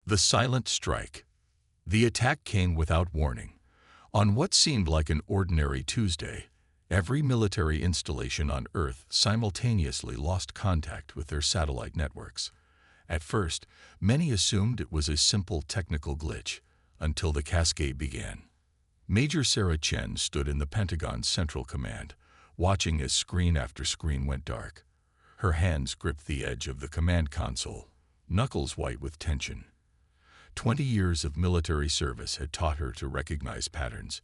The silent strike. The attack came without warning. On what seemed like an ordinary Tuesday, every military installation on Earth simultaneously lost contact with their satellite networks. At first, many assumed it was a simple technical glitch, until the cascade began. Major Sarah Chen stood in the Pentagon's Central Command, watching as screen after screen went dark. Her hands gripped the edge of the command console, knuckles white with tension. 20 years of military service had taught her to recognize patterns,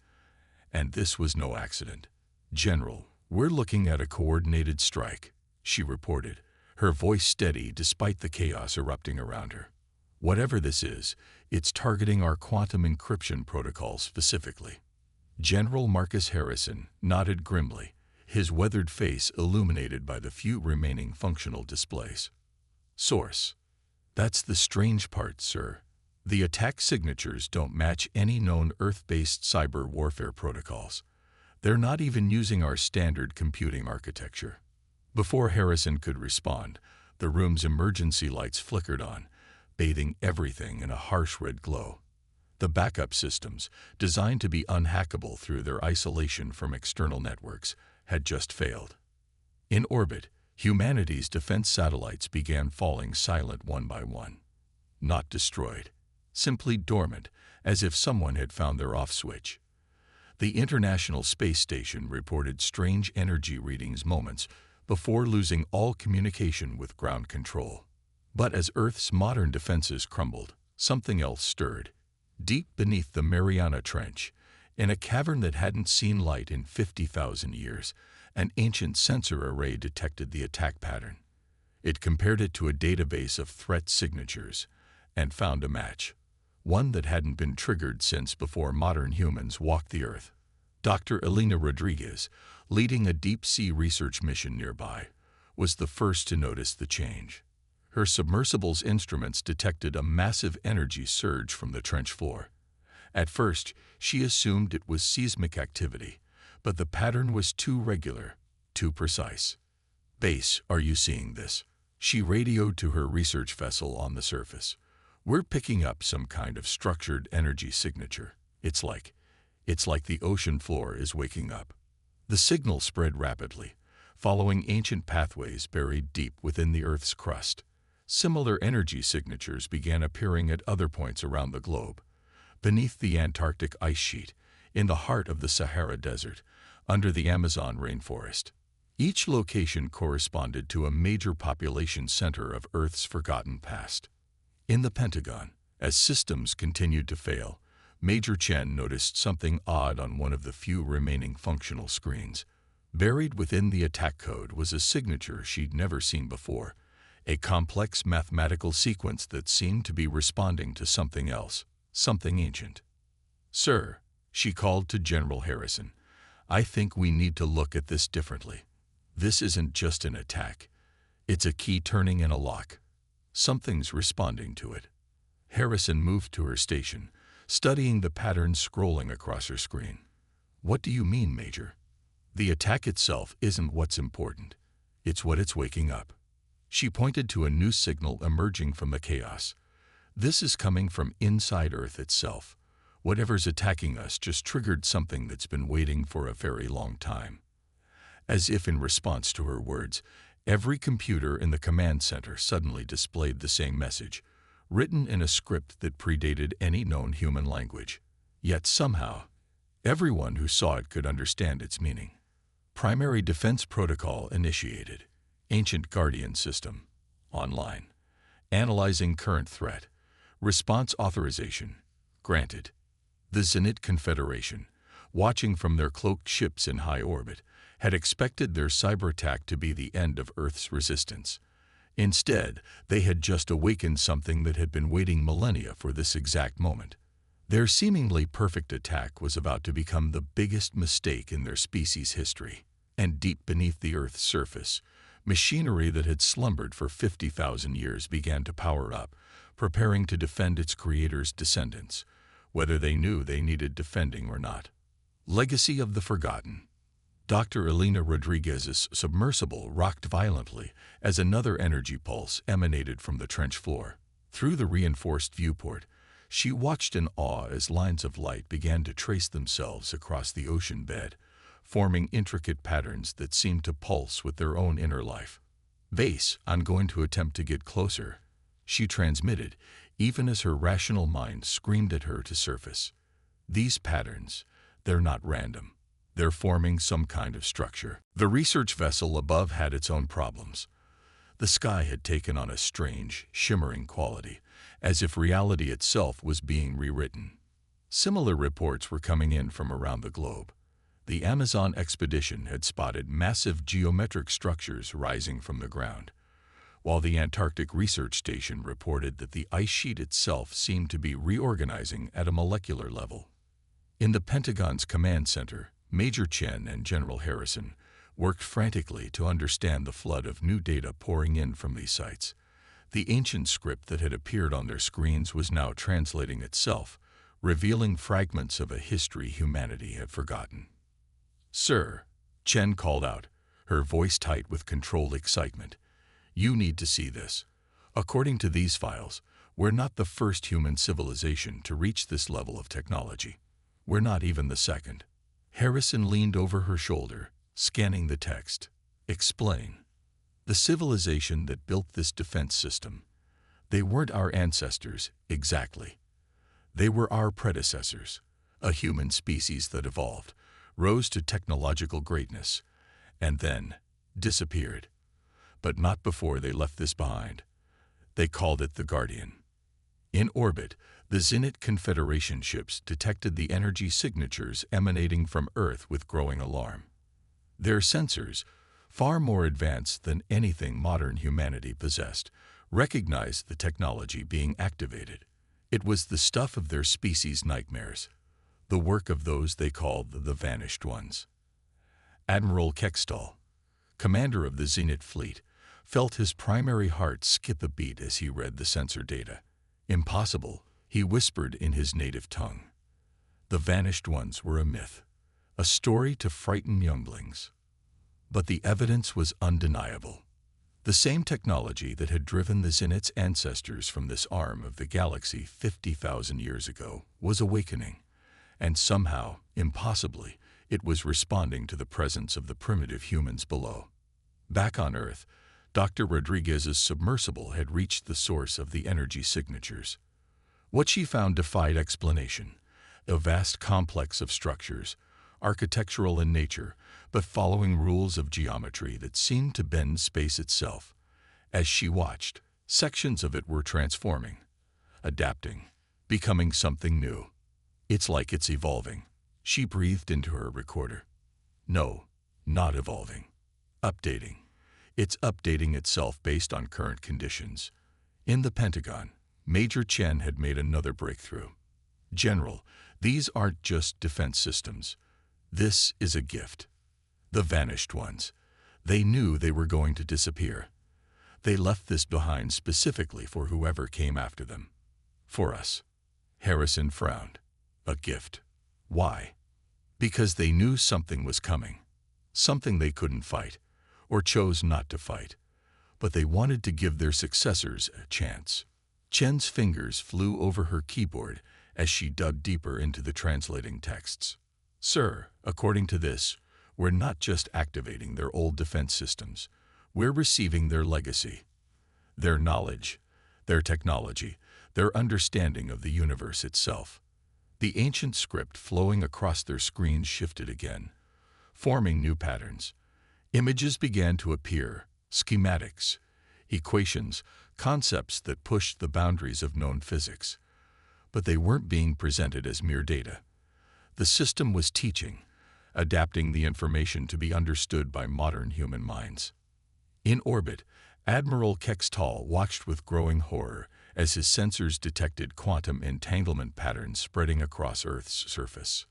and this was no accident. "General, we're looking at a coordinated strike," she reported, her voice steady despite the chaos erupting around her. "Whatever this is, it's targeting our quantum encryption protocol specifically." General Marcus Harrison nodded grimly, his weathered face illuminated by the few remaining functional displays. "Source. That's the strange part, sir. The attack signatures don't match any known Earth-based cyber warfare protocols. They're not even using our standard computing architecture." Before Harrison could respond, the room's emergency lights flickered on, bathing everything in a harsh red glow. The backup systems, designed to be unhackable through their isolation from external networks, had just failed. In orbit, humanity's defense satellites began falling silent one by one. Not destroyed, simply dormant, as if someone had found their off switch. The International Space Station reported strange energy readings moments before losing all communication with ground control. But as Earth's modern defenses crumbled, something else stirred. Deep beneath the Mariana Trench, in a cavern that hadn't seen light in 50,000 years, an ancient sensor array detected the attack pattern. It compared it to a database of threat signatures and found a match, one that hadn't been triggered since before modern humans walked the Earth. Dr. Elena Rodriguez, leading a deep-sea research mission nearby, was the first to notice the change. Her submersible's instruments detected a massive energy surge from the trench floor. At first, she assumed it was seismic activity, but the pattern was too regular, too precise. "Base, are you seeing this?" She radioed to her research vessel on the surface. "We're picking up some kind of structured energy signature. It's like the ocean floor is waking up." The signal spread rapidly, following ancient pathways buried deep within the Earth's crust. Similar energy signatures began appearing at other points around the globe. Beneath the Antarctic ice sheet, in the heart of the Sahara Desert, under the Amazon rainforest. Each location corresponded to a major population center of Earth's forgotten past. In the Pentagon, as systems continued to fail, Major Chen noticed something odd on one of the few remaining functional screens. Buried within the attack code was a signature she'd never seen before, a complex mathematical sequence that seemed to be responding to something else, something ancient. "Sir," she called to General Harrison, "I think we need to look at this differently. This isn't just an attack. It's a key turning in a lock. Something's responding to it." Harrison moved to her station, studying the patterns scrolling across her screen. "What do you mean, Major?" "The attack itself isn't what's important. It's what it's waking up." She pointed to a new signal emerging from the chaos. "This is coming from inside Earth itself. Whatever's attacking us just triggered something that's been waiting for a very long time." As if in response to her words, every computer in the command center suddenly displayed the same message, written in a script that predated any known human language. Yet somehow, everyone who saw it could understand its meaning. "Primary defense protocol initiated. Ancient Guardian system. Online. Analyzing current threat. Response authorization. Granted." The Zenit Confederation, watching from their cloaked ships in high orbit, had expected their cyber attack to be the end of Earth's resistance. Instead, they had just awakened something that had been waiting millennia for this exact moment. Their seemingly perfect attack was about to become the biggest mistake in their species' history. And deep beneath the Earth's surface, machinery that had slumbered for 50,000 years began to power up, preparing to defend its creator's descendants, whether they knew they needed defending or not. Legacy of the Forgotten. Dr. Elena Rodriguez's submersible rocked violently as another energy pulse emanated from the trench floor. Through the reinforced viewport, she watched in awe as lines of light began to trace themselves across the ocean bed, forming intricate patterns that seemed to pulse with their own inner life. "Base, I'm going to attempt to get closer," she transmitted, even as her rational mind screamed at her to surface. "These patterns, they're not random. They're forming some kind of structure." The research vessel above had its own problems. The sky had taken on a strange, shimmering quality, as if reality itself was being rewritten. Similar reports were coming in from around the globe. The Amazon expedition had spotted massive geometric structures rising from the ground, while the Antarctic Research Station reported that the ice sheet itself seemed to be reorganizing at a molecular level. In the Pentagon's command center, Major Chen and General Harrison worked frantically to understand the flood of new data pouring in from these sites. The ancient script that had appeared on their screens was now translating itself, revealing fragments of a history humanity had forgotten. "Sir," Chen called out, her voice tight with controlled excitement, "you need to see this. According to these files, we're not the first human civilization to reach this level of technology. We're not even the second." Harrison leaned over her shoulder, scanning the text. "Explain." "The civilization that built this defense system, they weren't our ancestors, exactly. They were our predecessors, a human species that evolved, rose to technological greatness, and then disappeared. But not before they left this behind. They called it the Guardian. In orbit, the Zenit Confederation ships detected the energy signatures emanating from Earth with growing alarm. Their sensors, far more advanced than anything modern humanity possessed, recognized the technology being activated. It was the stuff of their species' nightmares, the work of those they called the Vanished Ones. Admiral Kextal, commander of the Zenit fleet, felt his primary heart skip a beat as he read the sensor data. "Impossible," he whispered in his native tongue. The Vanished Ones were a myth, a story to frighten younglings. But the evidence was undeniable. The same technology that had driven the Zenit's ancestors from this arm of the galaxy 50,000 years ago was awakening, and somehow, impossibly, it was responding to the presence of the primitive humans below. Back on Earth, Dr. Rodriguez's submersible had reached the source of the energy signatures. What she found defied explanation: a vast complex of structures, architectural in nature, but following rules of geometry that seemed to bend space itself. As she watched, sections of it were transforming, adapting, becoming something new. "It's like it's evolving," she breathed into her recorder. "No, not evolving. Updating. It's updating itself based on current conditions." In the Pentagon, Major Chen had made another breakthrough. "General, these aren't just defense systems. This is a gift. The Vanished Ones. They knew they were going to disappear. They left this behind specifically for whoever came after them. For us." Harrison frowned. "A gift. Why?" "Because they knew something was coming. Something they couldn't fight, or chose not to fight. But they wanted to give their successors a chance." Chen's fingers flew over her keyboard as she dug deeper into the translating texts. "Sir, according to this, we're not just activating their old defense systems. We're receiving their legacy, their knowledge, their technology, their understanding of the universe itself." The ancient script flowing across their screens shifted again, forming new patterns. Images began to appear, schematics, equations, concepts that pushed the boundaries of known physics. But they weren't being presented as mere data. The system was teaching, adapting the information to be understood by modern human minds. In orbit, Admiral Kextal watched with growing horror as his sensors detected quantum entanglement patterns spreading across Earth's surface.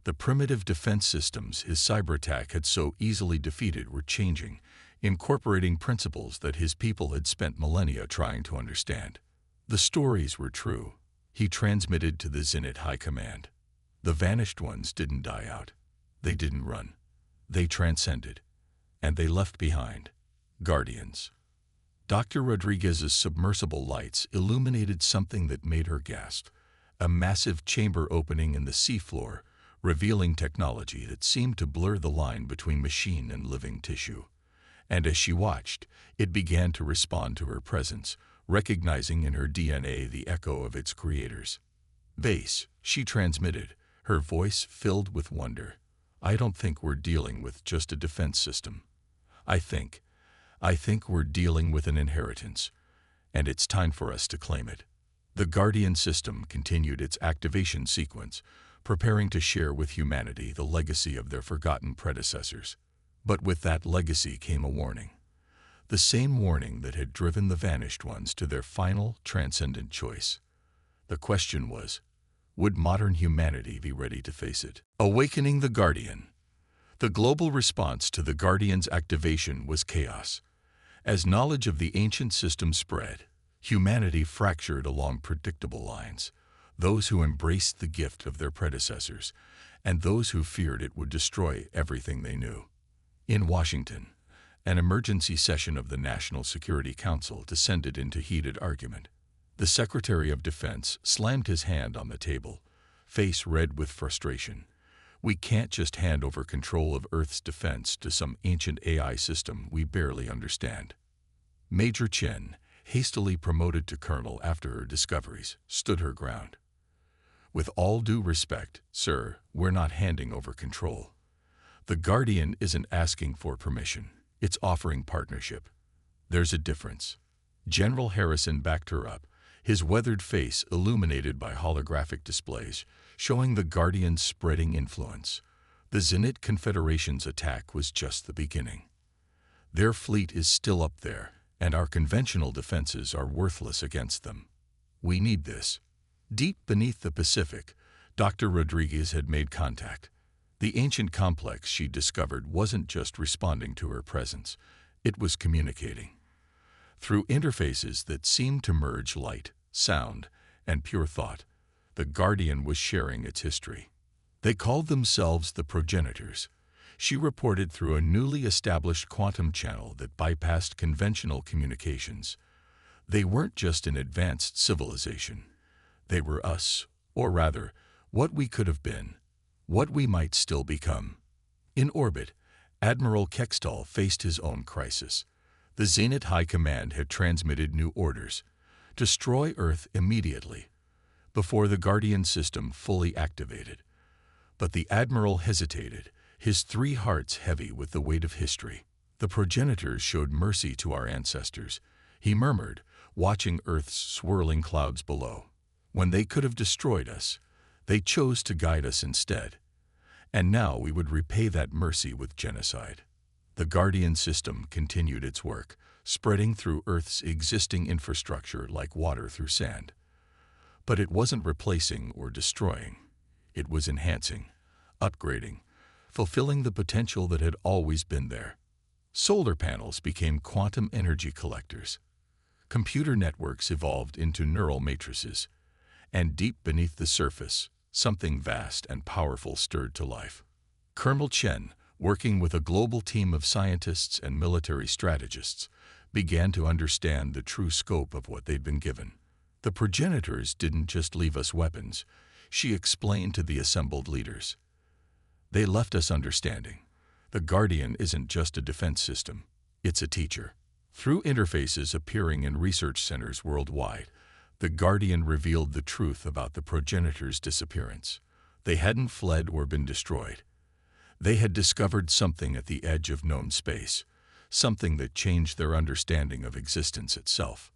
The primitive defense systems his cyber attack had so easily defeated were changing, incorporating principles that his people had spent millennia trying to understand. The stories were true, he transmitted to the Zenit High Command. The Vanished Ones didn't die out. They didn't run. They transcended. And they left behind guardians. Dr. Rodriguez's submersible lights illuminated something that made her gasp, a massive chamber opening in the seafloor, revealing technology that seemed to blur the line between machine and living tissue. And as she watched, it began to respond to her presence, recognizing in her DNA the echo of its creators. "Base," she transmitted, her voice filled with wonder. "I don't think we're dealing with just a defense system. I think we're dealing with an inheritance, and it's time for us to claim it." The Guardian system continued its activation sequence, preparing to share with humanity the legacy of their forgotten predecessors. But with that legacy came a warning. The same warning that had driven the vanished ones to their final, transcendent choice. The question was, would modern humanity be ready to face it? Awakening the Guardian. The global response to the Guardian's activation was chaos. As knowledge of the ancient system spread, humanity fractured along predictable lines, those who embraced the gift of their predecessors, and those who feared it would destroy everything they knew. In Washington, an emergency session of the National Security Council descended into heated argument. The Secretary of Defense slammed his hand on the table, face red with frustration. "We can't just hand over control of Earth's defense to some ancient AI system we barely understand." Major Chen, hastily promoted to colonel after her discoveries, stood her ground. "With all due respect, sir, we're not handing over control. The Guardian isn't asking for permission, it's offering partnership. There's a difference." General Harrison backed her up, his weathered face illuminated by holographic displays, showing the Guardian's spreading influence. The Zenit Confederation's attack was just the beginning. Their fleet is still up there, and our conventional defenses are worthless against them. We need this. Deep beneath the Pacific, Dr. Rodriguez had made contact. The ancient complex she discovered wasn't just responding to her presence, it was communicating. Through interfaces that seemed to merge light, sound, and pure thought, the Guardian was sharing its history. They called themselves the progenitors. She reported through a newly established quantum channel that bypassed conventional communications. They weren't just an advanced civilization. They were us, or rather, what we could have been, what we might still become. In orbit, Admiral Kextal faced his own crisis. The Zenit High Command had transmitted new orders: destroy Earth immediately, before the Guardian system fully activated. But the Admiral hesitated, his 3 hearts heavy with the weight of history. "The progenitors showed mercy to our ancestors," he murmured, watching Earth's swirling clouds below. "When they could have destroyed us, they chose to guide us instead. And now we would repay that mercy with genocide." The Guardian system continued its work, spreading through Earth's existing infrastructure like water through sand. But it wasn't replacing or destroying. It was enhancing, upgrading, fulfilling the potential that had always been there. Solar panels became quantum energy collectors. Computer networks evolved into neural matrices. And deep beneath the surface, something vast and powerful stirred to life. Colonel Chen, working with a global team of scientists and military strategists, began to understand the true scope of what they'd been given. "The progenitors didn't just leave us weapons," she explained to the assembled leaders. "They left us understanding. The Guardian isn't just a defense system, it's a teacher." Through interfaces appearing in research centers worldwide, the Guardian revealed the truth about the progenitors' disappearance. They hadn't fled or been destroyed. They had discovered something at the edge of known space, something that changed their understanding of existence itself.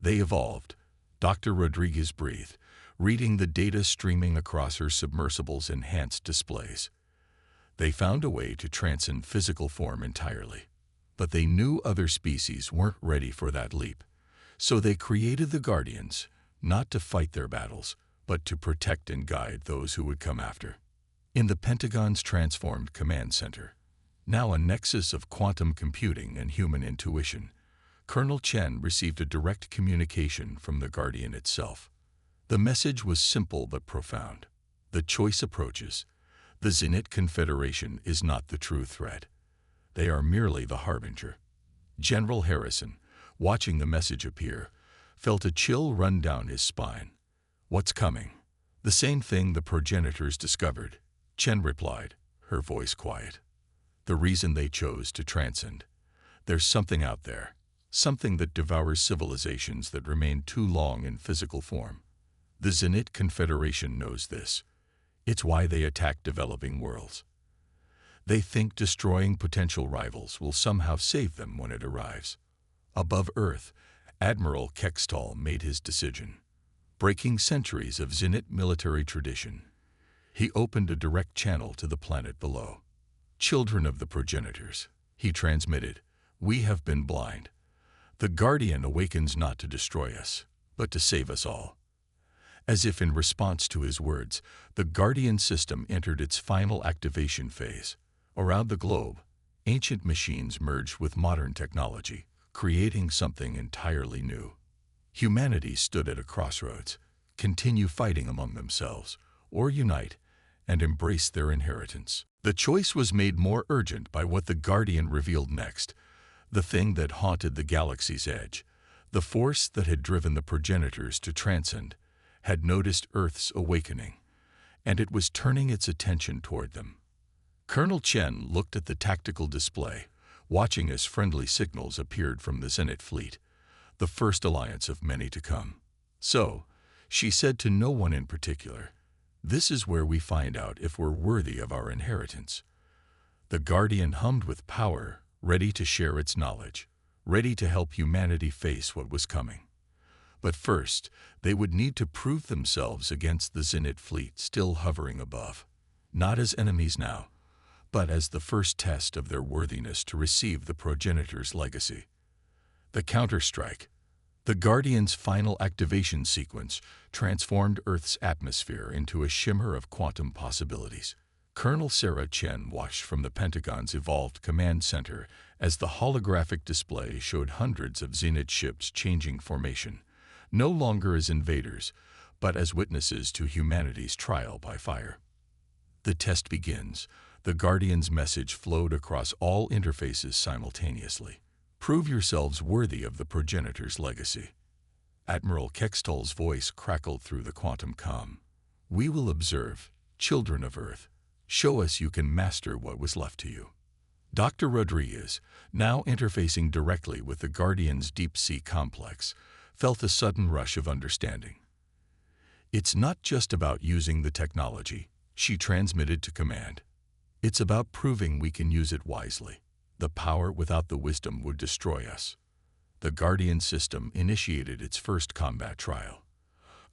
They evolved. Dr. Rodriguez breathed, reading the data streaming across her submersible's enhanced displays. They found a way to transcend physical form entirely. But they knew other species weren't ready for that leap. So they created the Guardians, not to fight their battles, but to protect and guide those who would come after. In the Pentagon's transformed command center, now a nexus of quantum computing and human intuition, Colonel Chen received a direct communication from the Guardian itself. The message was simple but profound. The choice approaches. The Zenit Confederation is not the true threat. They are merely the harbinger. General Harrison, watching the message appear, felt a chill run down his spine. What's coming? The same thing the progenitors discovered, Chen replied, her voice quiet. The reason they chose to transcend. There's something out there, something that devours civilizations that remain too long in physical form. The Zenit Confederation knows this. It's why they attack developing worlds. They think destroying potential rivals will somehow save them when it arrives. Above Earth, Admiral Kextall made his decision. Breaking centuries of Zenit military tradition, he opened a direct channel to the planet below. Children of the progenitors, he transmitted, we have been blind. The Guardian awakens not to destroy us, but to save us all. As if in response to his words, the Guardian system entered its final activation phase. Around the globe, ancient machines merged with modern technology, creating something entirely new. Humanity stood at a crossroads, continue fighting among themselves, or unite and embrace their inheritance. The choice was made more urgent by what the Guardian revealed next, the thing that haunted the galaxy's edge, the force that had driven the progenitors to transcend, had noticed Earth's awakening, and it was turning its attention toward them. Colonel Chen looked at the tactical display, watching as friendly signals appeared from the Zenit fleet, the first alliance of many to come. So, she said to no one in particular, this is where we find out if we're worthy of our inheritance. The Guardian hummed with power, ready to share its knowledge, ready to help humanity face what was coming. But first, they would need to prove themselves against the Zenit fleet still hovering above, not as enemies now, but as the first test of their worthiness to receive the progenitor's legacy. The counterstrike. The Guardian's final activation sequence transformed Earth's atmosphere into a shimmer of quantum possibilities. Colonel Sarah Chen watched from the Pentagon's evolved command center as the holographic display showed hundreds of Zenit ships changing formation, no longer as invaders, but as witnesses to humanity's trial by fire. The test begins. The Guardian's message flowed across all interfaces simultaneously. Prove yourselves worthy of the progenitor's legacy. Admiral Kextall's voice crackled through the quantum comm. We will observe, children of Earth. Show us you can master what was left to you. Dr. Rodriguez, now interfacing directly with the Guardian's deep-sea complex, felt a sudden rush of understanding. It's not just about using the technology, she transmitted to command. It's about proving we can use it wisely. The power without the wisdom would destroy us. The Guardian system initiated its first combat trial.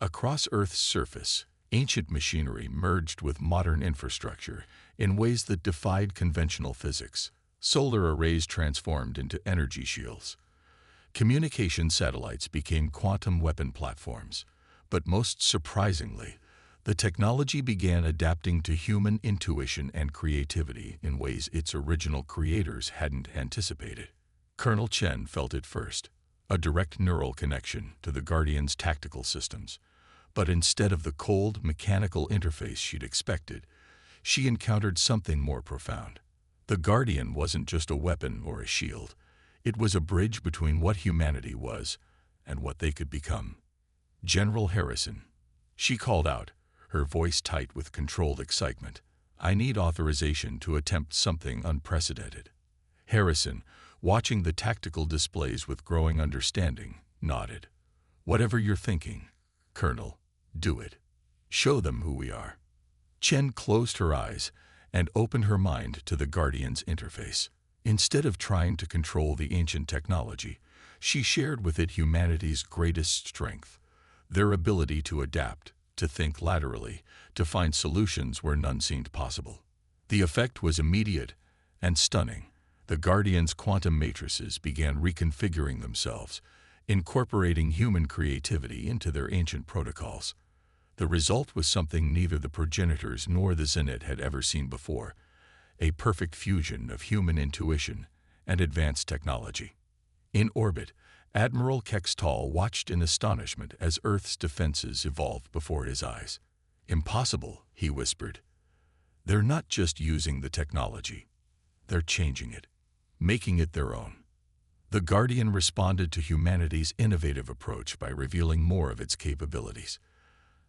Across Earth's surface, ancient machinery merged with modern infrastructure in ways that defied conventional physics. Solar arrays transformed into energy shields. Communication satellites became quantum weapon platforms. But most surprisingly, the technology began adapting to human intuition and creativity in ways its original creators hadn't anticipated. Colonel Chen felt it first, a direct neural connection to the Guardian's tactical systems. But instead of the cold, mechanical interface she'd expected, she encountered something more profound. The Guardian wasn't just a weapon or a shield. It was a bridge between what humanity was and what they could become. General Harrison, she called out, her voice tight with controlled excitement. I need authorization to attempt something unprecedented. Harrison, watching the tactical displays with growing understanding, nodded. Whatever you're thinking, Colonel, do it. Show them who we are. Chen closed her eyes and opened her mind to the Guardian's interface. Instead of trying to control the ancient technology, she shared with it humanity's greatest strength, their ability to adapt, to think laterally, to find solutions where none seemed possible. The effect was immediate and stunning. The Guardian's quantum matrices began reconfiguring themselves, incorporating human creativity into their ancient protocols. The result was something neither the progenitors nor the Zenit had ever seen before, a perfect fusion of human intuition and advanced technology. In orbit, Admiral Kextall watched in astonishment as Earth's defenses evolved before his eyes. Impossible, he whispered. They're not just using the technology. They're changing it, making it their own. The Guardian responded to humanity's innovative approach by revealing more of its capabilities.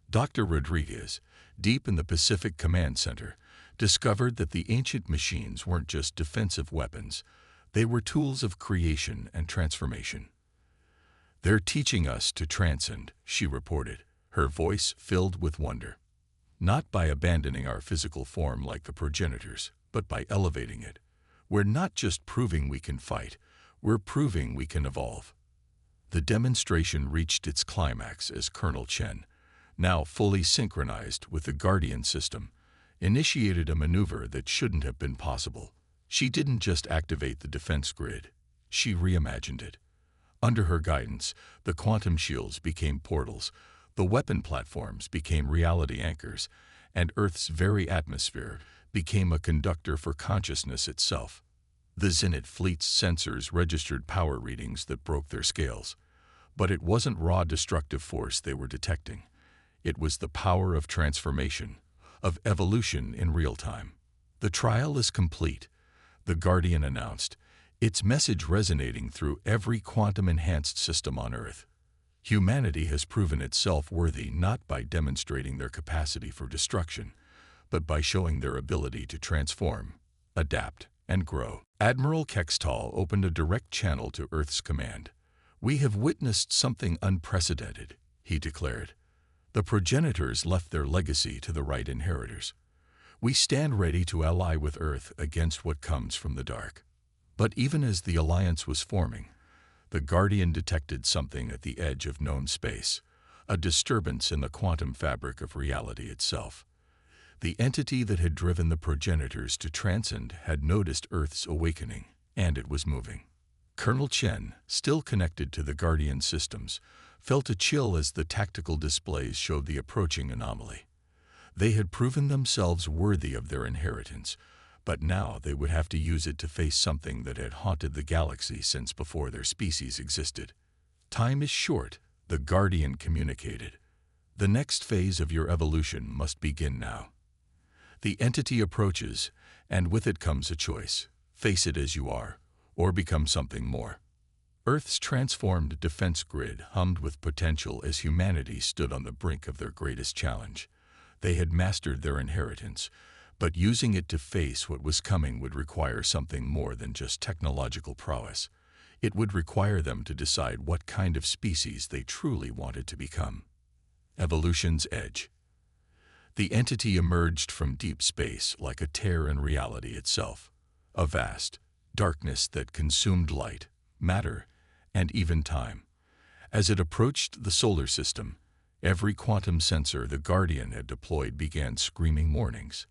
Dr. Rodriguez, deep in the Pacific Command Center, discovered that the ancient machines weren't just defensive weapons, they were tools of creation and transformation. "They're teaching us to transcend," she reported, her voice filled with wonder. "Not by abandoning our physical form like the progenitors, but by elevating it. We're not just proving we can fight, we're proving we can evolve." The demonstration reached its climax as Colonel Chen, now fully synchronized with the Guardian system, initiated a maneuver that shouldn't have been possible. She didn't just activate the defense grid, she reimagined it. Under her guidance, the quantum shields became portals, the weapon platforms became reality anchors, and Earth's very atmosphere became a conductor for consciousness itself. The Zenit fleet's sensors registered power readings that broke their scales. But it wasn't raw destructive force they were detecting. It was the power of transformation, of evolution in real time. "The trial is complete," the Guardian announced, its message resonating through every quantum-enhanced system on Earth. Humanity has proven itself worthy not by demonstrating their capacity for destruction, but by showing their ability to transform, adapt, and grow. Admiral Kextal opened a direct channel to Earth's command. "We have witnessed something unprecedented," he declared. "The progenitors left their legacy to the right inheritors. We stand ready to ally with Earth against what comes from the dark." But even as the alliance was forming, the Guardian detected something at the edge of known space, a disturbance in the quantum fabric of reality itself. The entity that had driven the progenitors to transcend had noticed Earth's awakening, and it was moving. Colonel Chen, still connected to the Guardian systems, felt a chill as the tactical displays showed the approaching anomaly. They had proven themselves worthy of their inheritance, but now they would have to use it to face something that had haunted the galaxy since before their species existed. "Time is short," the Guardian communicated. "The next phase of your evolution must begin now." The entity approaches, and with it comes a choice: face it as you are, or become something more. Earth's transformed defense grid hummed with potential as humanity stood on the brink of their greatest challenge. They had mastered their inheritance, but using it to face what was coming would require something more than just technological prowess. It would require them to decide what kind of species they truly wanted to become. Evolution's edge. The entity emerged from deep space like a tear in reality itself, a vast darkness that consumed light, matter, and even time. As it approached the solar system, every quantum sensor the Guardian had deployed began screaming warnings.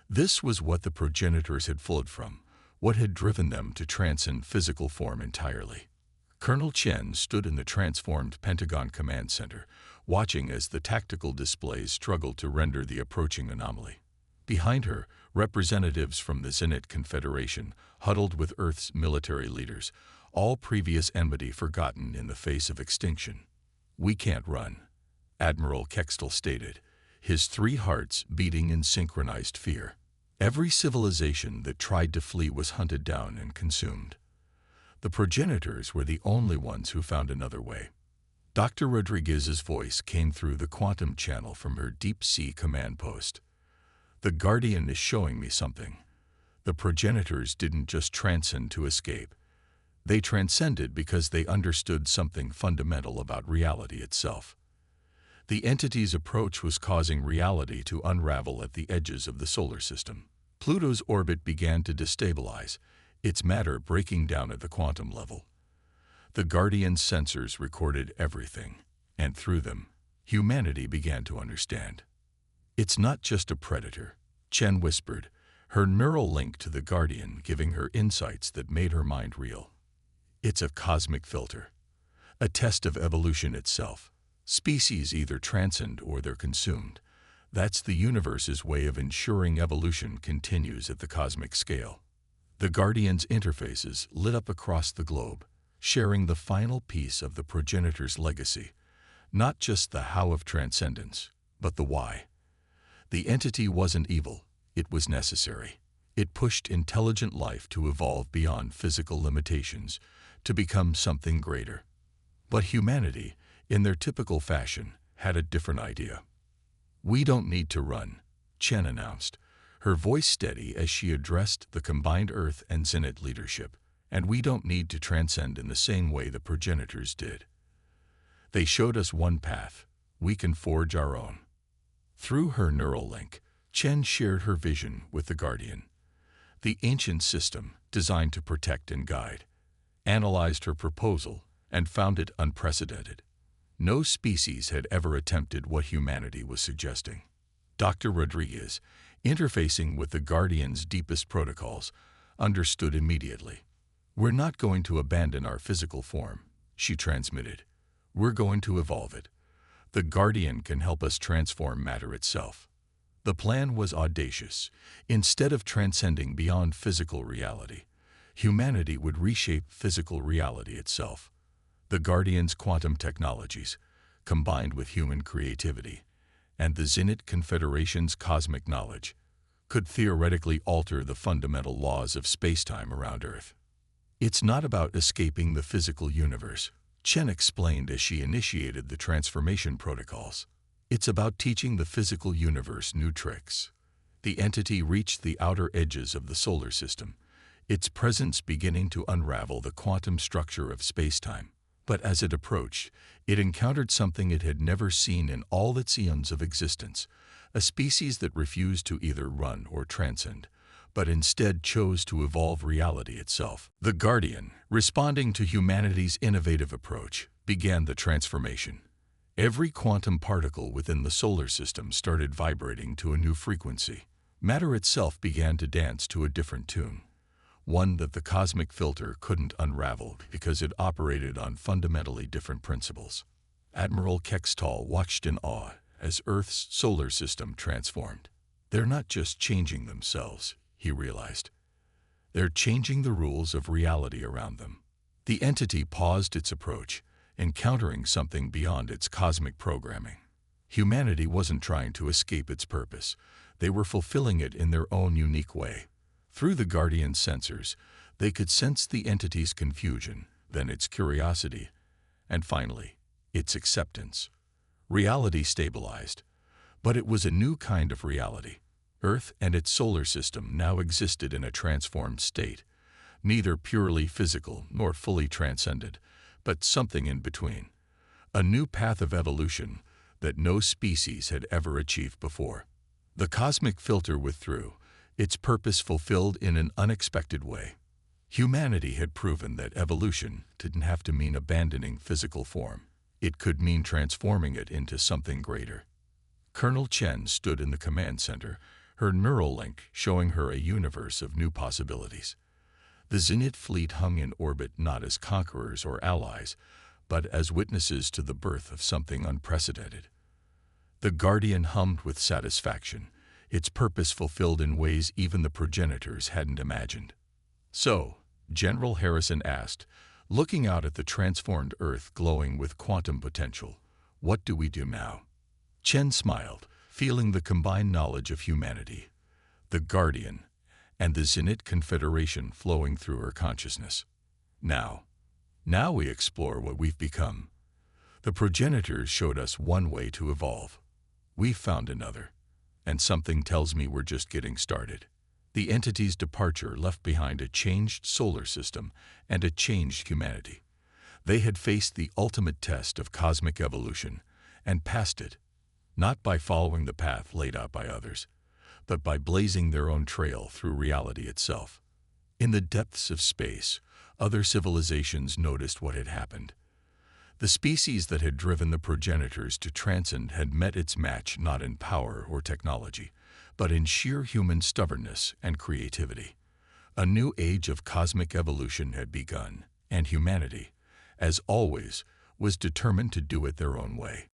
This was what the progenitors had flowed from, what had driven them to transcend physical form entirely. Colonel Chen stood in the transformed Pentagon Command Center, watching as the tactical displays struggled to render the approaching anomaly. Behind her, representatives from the Zenit Confederation huddled with Earth's military leaders, all previous enmity forgotten in the face of extinction. "We can't run," Admiral Kextal stated, his three hearts beating in synchronized fear. Every civilization that tried to flee was hunted down and consumed. The progenitors were the only ones who found another way. Dr. Rodriguez's voice came through the quantum channel from her deep-sea command post. "The Guardian is showing me something. The progenitors didn't just transcend to escape. They transcended because they understood something fundamental about reality itself. The entity's approach was causing reality to unravel at the edges of the solar system. Pluto's orbit began to destabilize, its matter breaking down at the quantum level. The Guardian's sensors recorded everything, and through them, humanity began to understand. "It's not just a predator," Chen whispered, her neural link to the Guardian giving her insights that made her mind reel. "It's a cosmic filter, a test of evolution itself. Species either transcend or they're consumed. That's the universe's way of ensuring evolution continues at the cosmic scale." The Guardian's interfaces lit up across the globe, sharing the final piece of the progenitor's legacy, not just the how of transcendence, but the why. The entity wasn't evil, it was necessary. It pushed intelligent life to evolve beyond physical limitations, to become something greater. But humanity, in their typical fashion, had a different idea. "We don't need to run," Chen announced, her voice steady as she addressed the combined Earth and Zenit leadership. "And we don't need to transcend in the same way the progenitors did. They showed us one path. We can forge our own." Through her neural link, Chen shared her vision with the Guardian. The ancient system, designed to protect and guide, analyzed her proposal and found it unprecedented. No species had ever attempted what humanity was suggesting. Dr. Rodriguez, interfacing with the Guardian's deepest protocols, understood immediately. "We're not going to abandon our physical form," she transmitted. "We're going to evolve it. The Guardian can help us transform matter itself." The plan was audacious. Instead of transcending beyond physical reality, humanity would reshape physical reality itself. The Guardian's quantum technologies, combined with human creativity, and the Zenit Confederation's cosmic knowledge, could theoretically alter the fundamental laws of spacetime around Earth. "It's not about escaping the physical universe," Chen explained as she initiated the transformation protocols. "It's about teaching the physical universe new tricks." The entity reached the outer edges of the solar system, its presence beginning to unravel the quantum structure of spacetime. But as it approached, it encountered something it had never seen in all its eons of existence, a species that refused to either run or transcend, but instead chose to evolve reality itself. The Guardian, responding to humanity's innovative approach, began the transformation. Every quantum particle within the solar system started vibrating to a new frequency. Matter itself began to dance to a different tune, one that the cosmic filter couldn't unravel because it operated on fundamentally different principles. Admiral Kextal watched in awe as Earth's solar system transformed. "They're not just changing themselves," he realized. "They're changing the rules of reality around them." The entity paused its approach, encountering something beyond its cosmic programming. Humanity wasn't trying to escape its purpose. They were fulfilling it in their own unique way. Through the Guardian's sensors, they could sense the entity's confusion, then its curiosity, and finally, its acceptance. Reality stabilized, but it was a new kind of reality. Earth and its solar system now existed in a transformed state, neither purely physical nor fully transcended, but something in between. A new path of evolution that no species had ever achieved before. The cosmic filter withdrew, its purpose fulfilled in an unexpected way. Humanity had proven that evolution didn't have to mean abandoning physical form. It could mean transforming it into something greater. Colonel Chen stood in the command center, her neural link showing her a universe of new possibilities. The Zenit fleet hung in orbit not as conquerors or allies, but as witnesses to the birth of something unprecedented. The Guardian hummed with satisfaction, its purpose fulfilled in ways even the progenitors hadn't imagined. "So," General Harrison asked, looking out at the transformed Earth glowing with quantum potential, "what do we do now?" Chen smiled, feeling the combined knowledge of humanity, the Guardian, and the Zenit Confederation flowing through her consciousness. Now we explore what we've become. The progenitors showed us one way to evolve. We've found another, and something tells me we're just getting started." The entity's departure left behind a changed solar system and a changed humanity. They had faced the ultimate test of cosmic evolution and passed it, not by following the path laid out by others, but by blazing their own trail through reality itself. In the depths of space, other civilizations noticed what had happened. The species that had driven the progenitors to transcend had met its match not in power or technology, but in sheer human stubbornness and creativity. A new age of cosmic evolution had begun, and humanity, as always, was determined to do it their own way.